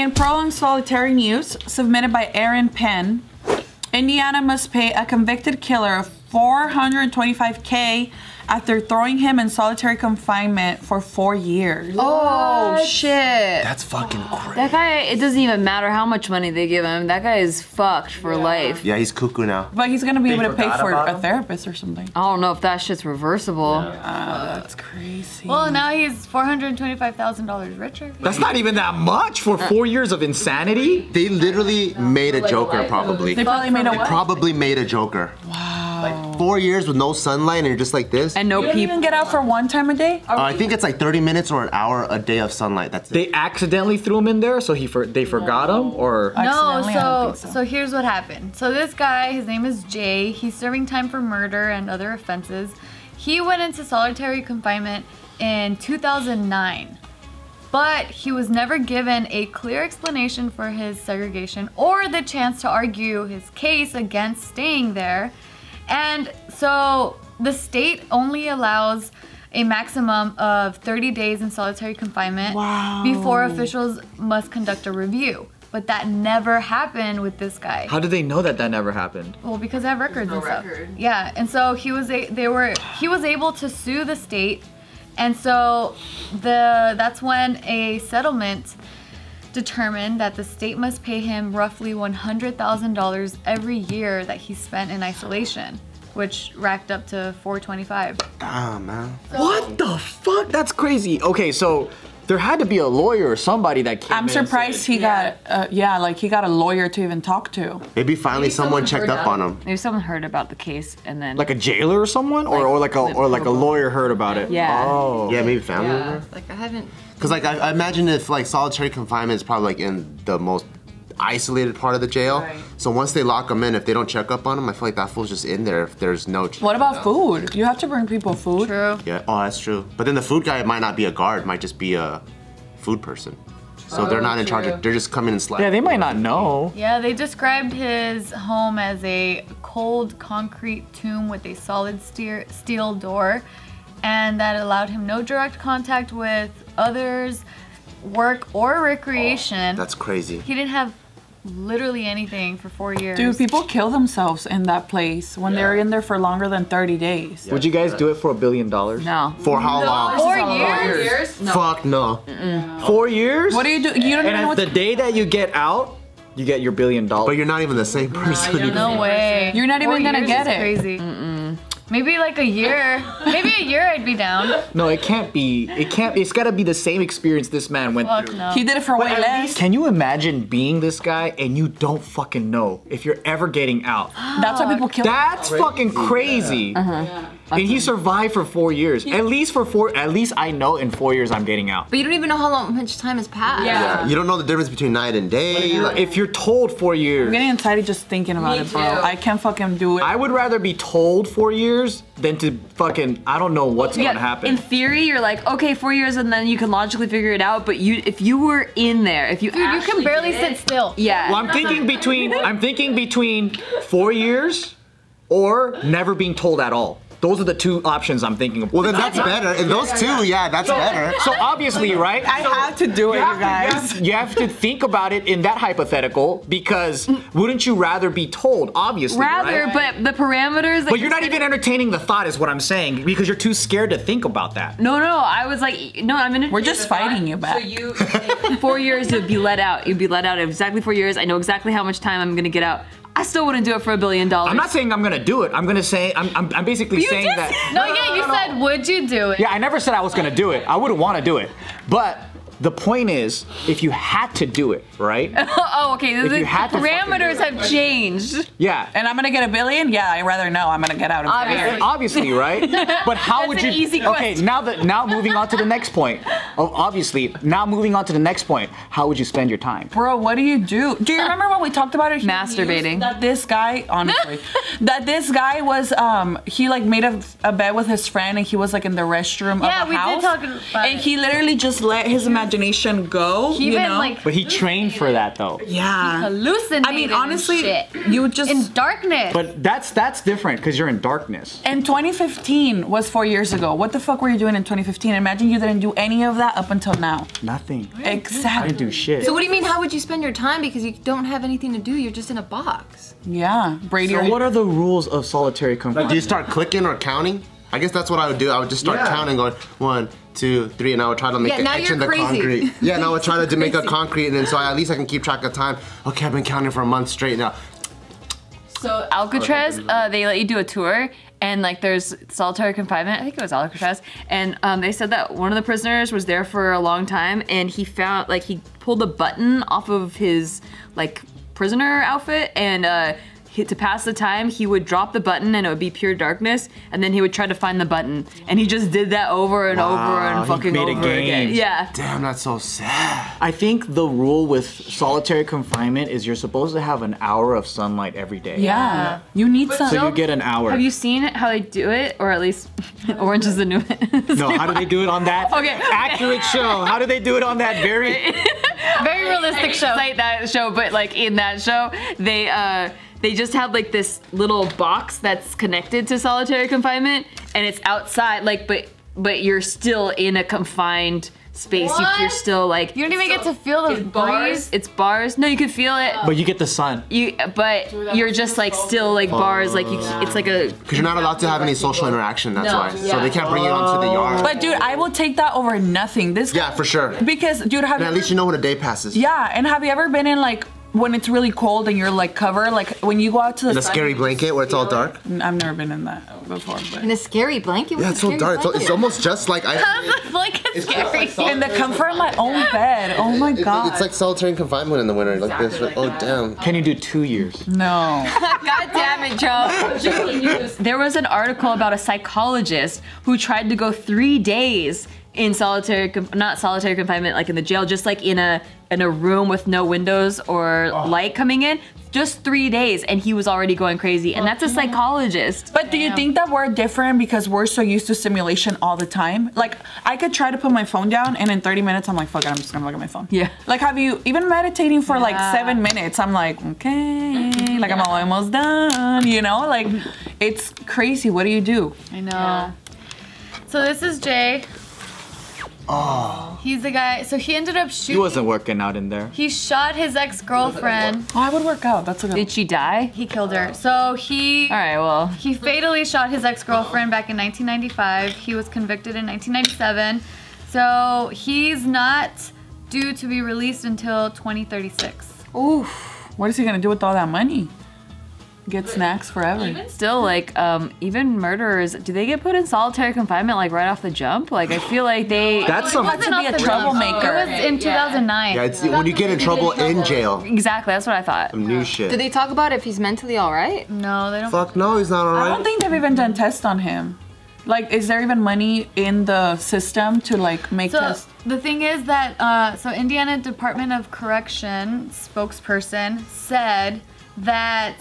In prolonged solitary news, submitted by Aaron Penn, Indiana must pay a convicted killer of $425K after throwing him in solitary confinement for 4 years. Oh, shit. That's fucking crazy. That guy, it doesn't even matter how much money they give him. That guy is fucked for life. Yeah, he's cuckoo now. But he's gonna be able to pay for a therapist or something. I don't know if that shit's reversible. That's crazy. Well, now he's $425,000 richer. That's not even that much for 4 years of insanity. They literally made a Joker, probably. They probably made a what? Probably made a Joker. Wow. Like 4 years with no sunlight and you're just like this. And no You don't even get out for one time a day? I think it's like 30 minutes or an hour a day of sunlight. That's it. They accidentally threw him in there, so they forgot him, or No, Accidentally? I don't think so here's what happened. So this guy, his name is Jay. He's serving time for murder and other offenses. He went into solitary confinement in 2009. But he was never given a clear explanation for his segregation or the chance to argue his case against staying there. And so the state only allows a maximum of 30 days in solitary confinement before officials must conduct a review. But that never happened with this guy. how did they know that never happened? Well, because I have records and stuff. Yeah, and so he was able to sue the state, and so that's when a settlement determined that the state must pay him roughly $100,000 every year that he spent in isolation, which racked up to $425,000. Damn, man. What the fuck? That's crazy. Okay, so there had to be a lawyer or somebody that came I'm in and surprised said, he got, like he got a lawyer to even talk to. Maybe finally someone checked up on him. Maybe someone heard about the case and then. like a jailer or someone, or like a lawyer heard about it. Yeah. Oh. Yeah, maybe family member. Like I haven't. Because like I imagine if like solitary confinement is probably like in the most isolated part of the jail. Right. So once they lock him in, if they don't check up on him, I feel like that fool's just in there if there's no. What about food? You have to bring people food. True. Yeah. Oh, that's true. But then the food guy might not be a guard, might just be a food person. So they're not in charge of. They're just coming and slap. Yeah, they might not know. Yeah, they described his home as a cold concrete tomb with a solid steel door, and that allowed him no direct contact with others, work, or recreation. That's crazy. He didn't have literally anything for 4 years. Dude, people kill themselves in that place when they're in there for longer than 30 days. Would you guys do it for $1 billion? No. For how long? 4 years? Fuck no. 4 years? What do you do? You don't even know And what the day that you get out, you get your $1 billion. But you're not even the same person. No way. You're not even 4 gonna years get is it. Crazy. Maybe like a year. Maybe a year I'd be down. No, it can't be. It can't. It's gotta be the same experience this man went Fuck through. no. He did it for way At less. least, can you imagine being this guy and you don't fucking know if you're ever getting out? That's why people kill That's fucking crazy. And he survived for 4 years. At least I know in 4 years I'm getting out. But you don't even know how much time has passed. Yeah. You don't know the difference between night and day. Like, If you're told 4 years, I'm getting excited just thinking about it, bro. I can't fucking do it. I would rather be told 4 years than to fucking, I don't know what's gonna happen. In theory, you're like, okay, 4 years, and then you can logically figure it out. But if you were in there, if you Dude, you can actually barely did sit it- still. Yeah. Well, I'm thinking between 4 years or never being told at all. Those are the two options I'm thinking of. well, then that's better. And those two, yeah, that's better. So obviously, right? I have to do it, you guys. You have to think about it in that hypothetical because wouldn't you rather be told? Obviously, Rather, right? but the parameters. That But you're not even entertaining the thought, is what I'm saying, because you're too scared to think about that. No, I was like, no, I'm in. We're just fighting you back. 4 years, you'd be let out. You'd be let out in exactly 4 years. I know exactly how much time I'm gonna get out. I still wouldn't do it for $1 billion. I'm not saying I'm gonna do it. I'm gonna say I'm basically saying just- that. No, yeah, you said, would you do it? Yeah, I never said I was gonna do it. I wouldn't want to do it, but. The point is, if you had to do it, right? Oh, okay. The you had to fucking parameters do it, have changed. Yeah. And I'm gonna get $1 billion? Yeah, I'd rather know. I'm gonna get out of here. Obviously, right? But how would That's you? an easy Okay, question. now moving on to the next point. Oh, obviously, now moving on to the next point. How would you spend your time? Bro, what do you do? Do you remember when we talked about it? Masturbating. That this guy, honestly, that this guy was, he like made a bed with his friend and he was like in the restroom Yeah, of a we house. did talk about And it. he literally just let his imagination go, He you even know? like But he trained for that though. Yeah. hallucinated. I mean, honestly, shit. you would just... In darkness. But that's different because you're in darkness. And 2015 was 4 years ago. What the fuck were you doing in 2015? Imagine you didn't do any of that that up until now? Nothing. I Exactly. didn't do shit. So what do you mean? How would you spend your time? Because you don't have anything to do. You're just in a box. Yeah, Brady. So are- what are the rules of solitary Like, confinement? do you start clicking or counting? I guess that's what I would do. I would just start counting, going 1, 2, 3, and I would try to make Yeah, an now X you're in the crazy. concrete. Yeah, and I would try to make a concrete, and then so at least I can keep track of time. Okay, I've been counting for a month straight now. So Alcatraz, they let you do a tour, and like there's solitary confinement. I think it was Alcatraz, and they said that one of the prisoners was there for a long time, and he found like he pulled a button off of his like prisoner outfit, and to pass the time, he would drop the button and it would be pure darkness, and then he would try to find the button, and he just did that over and over and he fucking made a over game. again. Yeah. Damn, that's so sad. I think the rule with solitary confinement is you're supposed to have an hour of sunlight every day. Yeah. You need some. So you get an hour. Have you seen how they do it, or at least Orange is the New? No, how do they do it on that Okay. accurate show? How do they do it on that very... Very realistic show. Like that show, but like in that show, they just have like this little box that's connected to solitary confinement, and it's outside, like, but you're still in a confined space. What? You're still like You don't even get to feel the breeze. It's bars. No, you can feel it. But you get the sun. But you're just like still like bars. Like it's like a. Because you're not allowed to have any social interaction, that's why. So they can't bring you onto the yard. But dude, I will take that over nothing. This Yeah, for sure. because dude, have And you at least you know when a day passes. Yeah, and have you ever been in like when it's really cold and you're like covered, like when you go out to the In a sun- scary blanket where it's all dark. I've never been in that before, but In a scary blanket? Yeah, it's so dark. It's almost just like The blanket's scary. in the comfort of my own bed. Oh my god. It's like solitary confinement in the winter, like this. Oh damn. Can you do 2 years? no. God damn it, Joe. There was an article about a psychologist who tried to go 3 days in not solitary confinement, like in the jail, just like in a room with no windows or light coming in. Just 3 days, and he was already going crazy. And that's a psychologist. But do you think that we're different because we're so used to simulation all the time? Like, I could try to put my phone down, and in 30 minutes, I'm like, fuck it, I'm just gonna look at my phone. Yeah. Like, have you even meditating for like 7 minutes? I'm like, okay, like I'm almost done, you know? Like, it's crazy. What do you do? I know. So this is Jay. Oh. He's the guy. So he ended up He shooting. wasn't working out in there. He shot his ex-girlfriend. Oh, I would work out. That's a good. Did she die? He killed her. So he. All right, well. He fatally shot his ex-girlfriend back in 1995. He was convicted in 1997. So he's not due to be released until 2036. Oof. What is he gonna do with all that money? Get snacks forever. Still, like, even murderers, do they get put in solitary confinement, like, right off the jump? Like, I feel like they... That's some... to be a troublemaker. It was in 2009. Yeah, it's when you get in trouble in jail. Exactly, that's what I thought. Some new shit. Did they talk about if he's mentally all right? No, they don't. Fuck no, he's not I alright. don't think they've even done tests on him. Like, is there even money in the system to like make So tests? the thing is that so Indiana Department of Correction spokesperson said that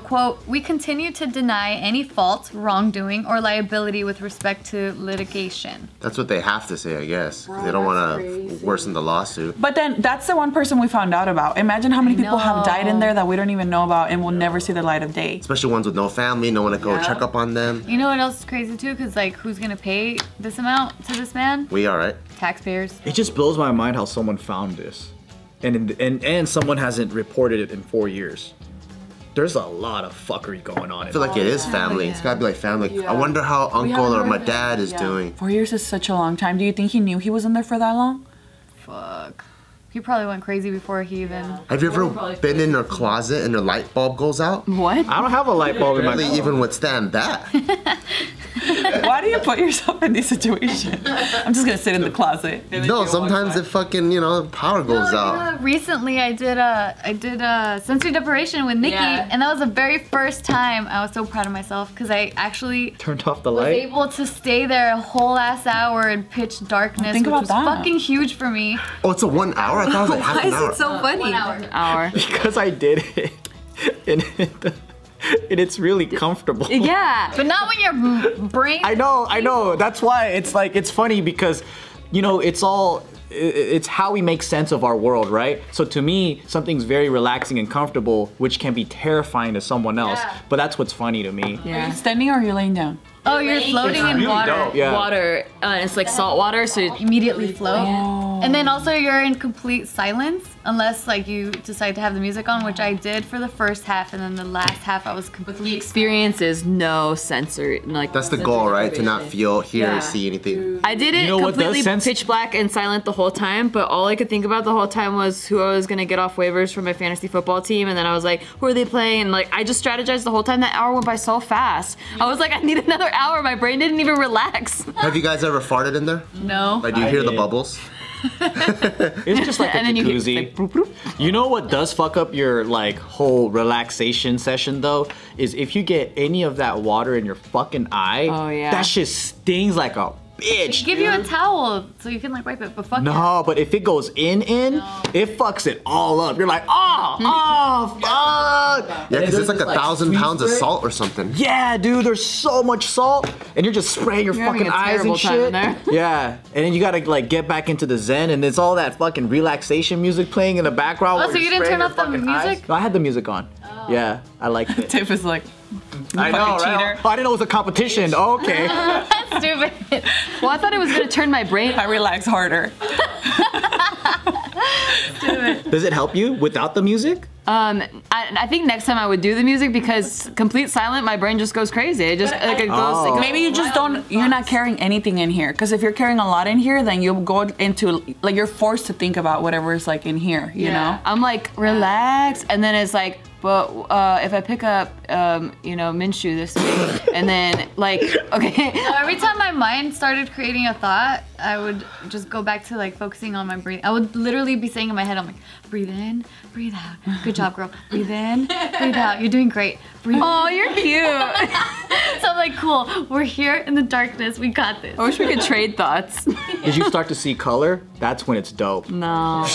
quote, we continue to deny any fault, wrongdoing, or liability with respect to litigation. That's what they have to say, I guess. 'Cause they don't want to worsen the lawsuit. But then that's the one person we found out about. Imagine how many people have died in know. there that we don't even know about and will never see the light of day. Especially ones with no family, no one to go check up on them. You know what else is crazy too? Because like, who's gonna pay this amount to this man? We alright. Taxpayers. It just blows my mind how someone found this. And someone hasn't reported it in 4 years. There's a lot of fuckery going on. I feel like it is family. It's gotta be like family. I wonder how uncle or my dad is doing. 4 years is such a long time. Do you think he knew he was in there for that long? Fuck. He probably went crazy before he even. Have you ever been in their closet and their light bulb goes out? What? I don't have a light bulb in my Barely even withstand that. Why do you put yourself in these situations? I'm just gonna sit in the closet. No, sometimes it fucking, power goes out. Recently, I did a sensory deprivation with Nikki, and that was the very first time I was so proud of myself because I actually turned off the was light. able to stay there a whole ass hour in pitch darkness, Think which about was that. fucking huge for me. Oh, it's a 1 hour? I thought it was like half an hour. so funny? Hour. Because I did it. And it's really comfortable. Yeah. But not when your brain. I know. That's why it's like, it's funny because you know, it's how we make sense of our world, right? So to me, something's very relaxing and comfortable, which can be terrifying to someone else. Yeah. But that's what's funny to me. Are you standing or are you laying down? Oh, you're floating in water. dope. Yeah. Water. It's like salt water, so Immediately float. And then also you're in complete silence unless like you decide to have the music on, which I did for the first half, and then the last half I was completely experience is no sensory. Like That's the goal, right? To not feel, hear, Yeah. or see anything. I did it You know what does completely sense? pitch black and silent the whole time, but all I could think about the whole time was who I was gonna get off waivers for my fantasy football team, and then I was like, who are they playing? And like I just strategized the whole time. That hour went by so fast. I was like, I need another hour. My brain didn't even relax. Have you guys ever farted in there? no. Like, do you hear the did. bubbles? It's just like a And then you hear, jacuzzi. like, bloop, bloop. You know what does fuck up your like whole relaxation session though? Is if you get any of that water in your fucking eye. Oh, yeah. That shit stings like a bitch. Give you a dude. towel so you can like wipe it, but fuck No, but if it goes in, it fucks it all up. You're like, fuck. Yeah, because it's like 1,000 pounds of salt or something. Yeah, dude, there's so much salt, and you're just spraying your You're fucking having a eyes terrible and time shit. in there. Yeah, and then you gotta like get back into the zen, and it's all that fucking relaxation music playing in the background. Oh, while so you're you didn't spraying turn your off the fucking eyes. music? No, I had the music on. Yeah, I liked it. Tiff is like, I know, fucking right? cheater. Oh, I didn't know it was a competition. Okay. That's stupid. Well, I thought it was gonna turn my brain. I relax harder. Does it help you without the music? I think next time I would do the music because complete silent, my brain just goes crazy. It just like it goes. Oh. It goes Maybe you just don't, you're not carrying anything in here. Because if you're carrying a lot in here, then you'll go into, like, you're forced to think about whatever is, like, in here, you know? I'm like relax, and then it's like, but if I pick up, Minshew this week, and then like, okay, Every time my mind started creating a thought, I would just go back to like focusing on my breathing. I would literally be saying in my head, I'm like, breathe in, breathe out. Good job, girl. Breathe in, breathe out. You're doing great. Breathe. oh, you're cute. So I'm like, cool. We're here in the darkness. We got this. I wish we could trade thoughts. Did you start to see color? That's when it's dope. No.